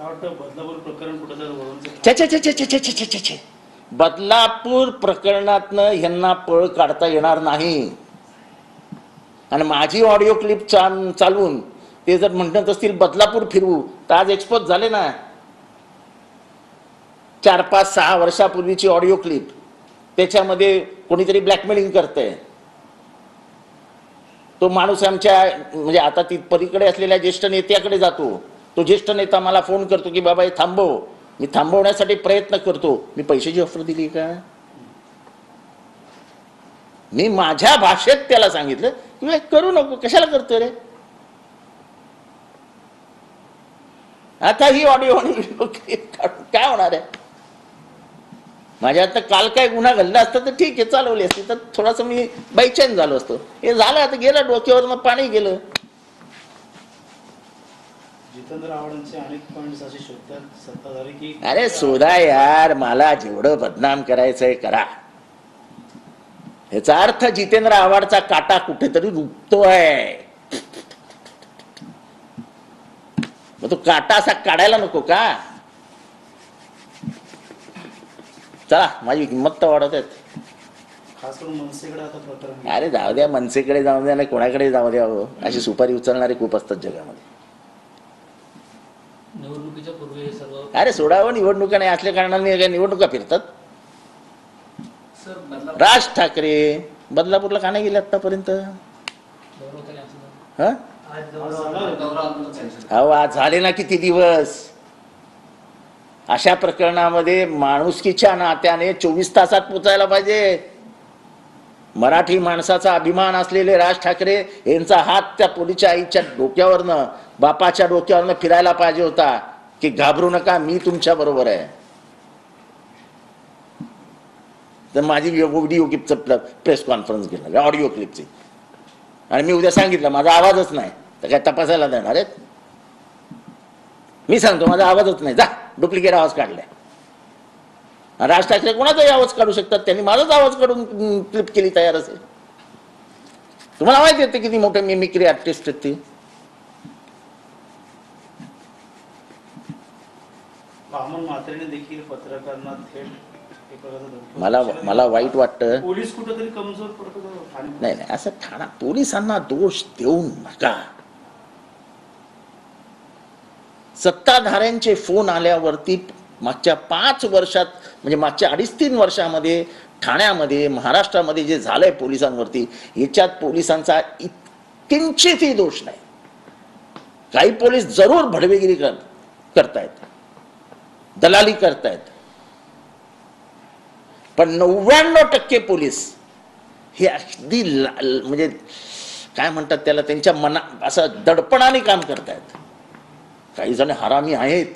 बदलापूर प्रकरण छे बदलापूर प्रकरणातनं ह्यांना पळ काढता येणार नाही. आणि माझी ऑडिओ क्लिप चालवून ते जर म्हणत असतील बदलापूर फिरवू तर आज एक्सपोज झाले ना. 4-5-6 वर्षापूर्वीची ऑडिओ क्लिप, त्याच्यामध्ये कोणीतरी ब्लॅकमेलिंग करतंय. तो माणूस आमच्या म्हणजे आता ती पलीकडे असलेल्या ज्येष्ठ नेत्याकडे जातो. तो ज्येष्ठ नेता मला फोन करतो की बाबा हे थांबव. मी थांबवण्यासाठी प्रयत्न करतो. मी पैशाची ऑफर दिली का? मी माझ्या भाषेत त्याला सांगितलं की करू नको, कशाला करतोय रे. आता ही ऑडिओ काय होणार आहे. माझ्या आता काल काय गुन्हा घडला असता तर ठीक आहे, चालवली असती तर थोडासा मी बैचैन झालो असतो. हे झालं आता, गेलं डोक्यावर पाणी गेलं. जितेंद्र आव्हाडांचे अनेक पॉइंट्स असे शोधतात सत्ताधारी की अरे सोडा यार, मला जेवढं बदनाम करायचंय करा. याचा अर्थ जितेंद्र आव्हाडचा काटा कुठेतरी रुततोय. मग तो काटा असा काढायला नको का? चला, माझी किंमत तर वाढत आहेत. खास करून मनसेकडे आता प्रकरण. अरे जाऊ द्या, मनसेकडे जाऊ द्या, नाही कोणाकडे जाऊ द्या. हो, अशी सुपारी उचलणारे खूप असतात जगामध्ये. निवडणुकीच्या पूर्वी सर्व अरे सोडावं, निवडणुका नाही असल्या कारणाने काय निवडणुका फिरतात. राज ठाकरे बदलापूरला का नाही गेले आतापर्यंत? आज झाले ना किती दिवस. अशा प्रकरणामध्ये माणुसकीच्या नात्याने 24 तासात पोचायला पाहिजे. मराठी माणसाचा अभिमान असलेले राज ठाकरे यांचा हात त्या पोलीसच्या आईच्या डोक्यावरनं, बापाच्या डोक्यावरनं फिरायला पाहिजे होता की घाबरू नका, मी तुमच्या बरोबर आहे. तर माझी व्हिडिओ क्लिपचं प्रेस कॉन्फरन्स घेणार, ऑडिओ क्लिपची, आणि मी उद्या सांगितलं माझा आवाजच नाही तर काय तपासायला देणार आहेत? मी सांगतो माझा आवाजच नाही, जा डुप्लिकेट आवाज काढलाय. राज ठाकरे कोणाचाही आवाज काढू शकतात, त्यांनी माझाच आवाज काढून क्लिप केली तयार असेल. तुम्हाला माहिती येते किती मोठे मिमिक्री आर्टिस्ट आहेत ती. देखील पत्रकारांना थेट मला वाईट वाटतं. पोलीस कुठेतरी कमजोर पडतो. नाही नाही, असं ठाणा पोलिसांना दोष देऊ नका. सत्ताधाऱ्यांचे फोन आल्यावरती मागच्या 5 वर्षात, म्हणजे मागच्या 2.5-3 वर्षामध्ये ठाण्यामध्ये, महाराष्ट्रामध्ये जे झालंय पोलिसांवरती, याच्यात पोलिसांचा किंचितही दोष नाही. काही पोलीस जरूर भडवेगिरी करतायत, दलाली करतायत, पण 99% पोलीस हे अगदी म्हणजे काय म्हणतात त्याला, त्यांच्या मना असं दडपणाने काम करतायत. काही जण हरामी आहेत,